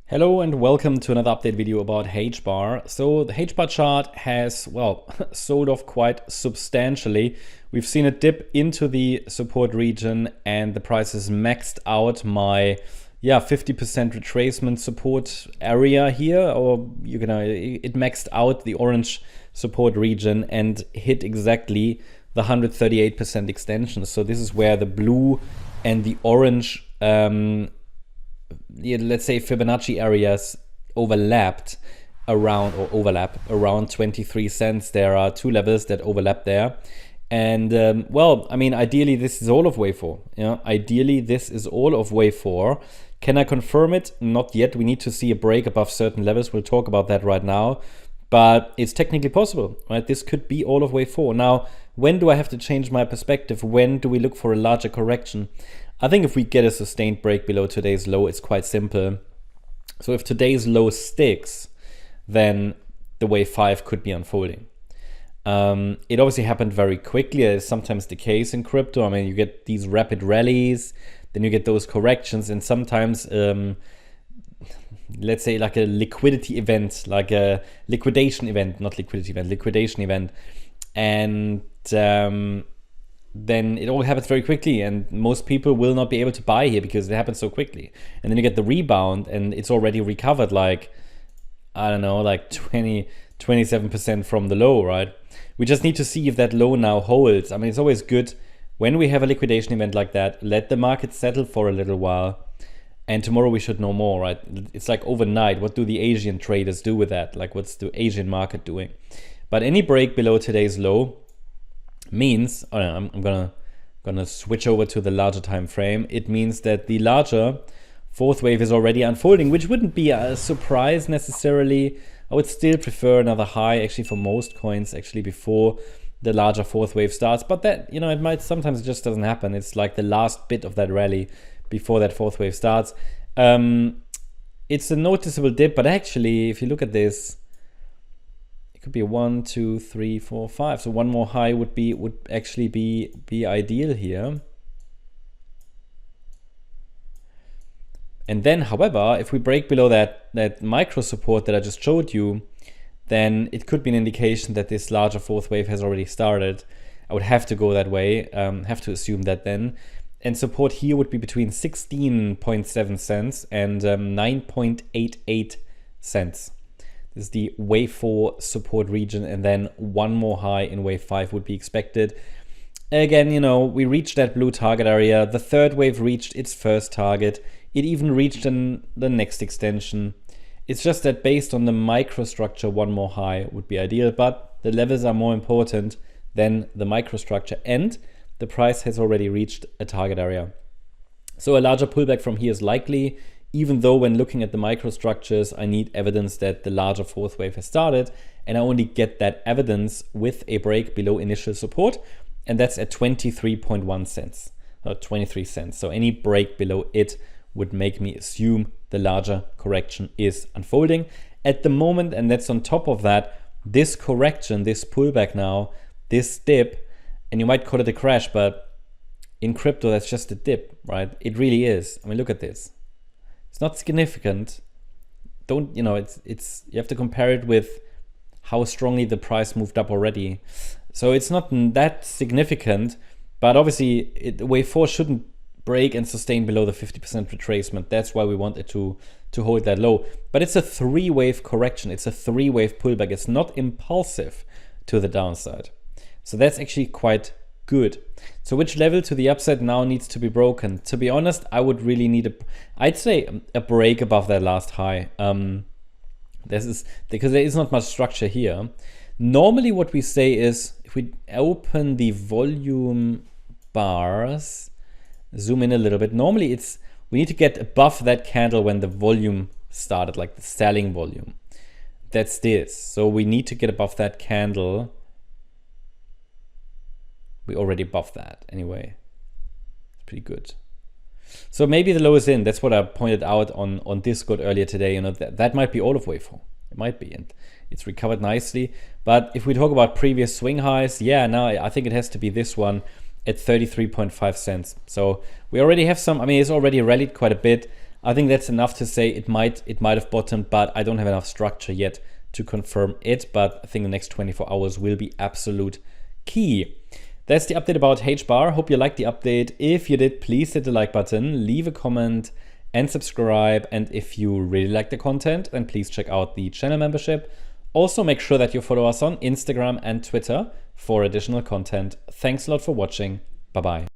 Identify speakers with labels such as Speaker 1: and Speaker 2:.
Speaker 1: Hello and welcome to another update video about HBAR. So the HBAR chart has, well, sold off quite substantially. We've seen a dip into the support region and the price has maxed out my 50% retracement support area here, or it maxed out the orange support region and hit exactly the 138% extension. So this is where the blue and the orange let's say Fibonacci areas overlap around 23 cents. There are two levels that overlap there. And ideally this is all of wave 4. Ideally this is all of wave 4. Can I confirm it? Not yet. We need to see a break above certain levels. We'll talk about that right now. But it's technically possible, right? This could be all of wave 4. Now, when do I have to change my perspective? When do we look for a larger correction? I think if we get a sustained break below today's low, it's quite simple. So if today's low sticks, then the wave 5 could be unfolding. It obviously happened very quickly, as is sometimes the case in crypto. I mean, you get these rapid rallies, then you get those corrections, and sometimes, let's say like a liquidity event, like a liquidation event, not liquidity event, liquidation event. And then it all happens very quickly and most people will not be able to buy here because it happens so quickly. And then you get the rebound and it's already recovered like, I don't know, like 27% from the low, right? We just need to see if that low now holds. I mean, it's always good when we have a liquidation event like that, let the market settle for a little while. And tomorrow we should know more, right? It's like overnight. What do the Asian traders do with that? Like what's the Asian market doing? But any break below today's low means, I'm gonna switch over to the larger time frame. It means that the larger fourth wave is already unfolding, which wouldn't be a surprise necessarily. I would still prefer another high actually for most coins actually before the larger fourth wave starts. But that, it might, sometimes it just doesn't happen. It's like the last bit of that rally before that fourth wave starts. It's a noticeable dip, but actually if you look at this, it could be 1, 2, 3, 4, 5. So one more high would actually be ideal here. And then, however, if we break below that micro support that I just showed you, then it could be an indication that this larger fourth wave has already started. I would have to go that way, have to assume that then. And support here would be between 16.7 cents and 9.88 cents. This is the wave 4 support region, and then one more high in wave 5 would be expected. Again, we reached that blue target area. The third wave reached its first target. It even reached the next extension. It's just that based on the microstructure, one more high would be ideal, but the levels are more important than the microstructure, and the price has already reached a target area. So a larger pullback from here is likely, even though when looking at the microstructures, I need evidence that the larger fourth wave has started, and I only get that evidence with a break below initial support, and that's at 23.1 cents, or 23 cents. So any break below it would make me assume the larger correction is unfolding at the moment. And that's on top of that, this correction, this pullback now, this dip, and you might call it a crash, but in crypto, that's just a dip, right? It really is. I mean, look at this. It's not significant. It's you have to compare it with how strongly the price moved up already. So it's not that significant, but obviously wave 4 shouldn't break and sustain below the 50% retracement. That's why we want it to hold that low. But it's a 3-wave correction. It's a 3-wave pullback. It's not impulsive to the downside. So that's actually quite good. So which level to the upside now needs to be broken? To be honest, I would really need I'd say a break above that last high. This is because there is not much structure here. Normally what we say is if we open the volume bars, zoom in a little bit, normally we need to get above that candle when the volume started, like the selling volume. That's this. So we need to get above that candle. We already above that anyway. It's pretty good. So maybe the low is in. That's what I pointed out on Discord earlier today. That might be all of wave 4. It might be, and it's recovered nicely. But if we talk about previous swing highs, now I think it has to be this one at 33.5 cents. So we already have some. I mean, it's already rallied quite a bit. I think that's enough to say it might have bottomed, but I don't have enough structure yet to confirm it. But I think the next 24 hours will be absolute key. That's the update about HBAR. Hope you liked the update. If you did, please hit the like button, leave a comment and subscribe. And if you really like the content, then please check out the channel membership. Also, make sure that you follow us on Instagram and Twitter for additional content. Thanks a lot for watching. Bye-bye.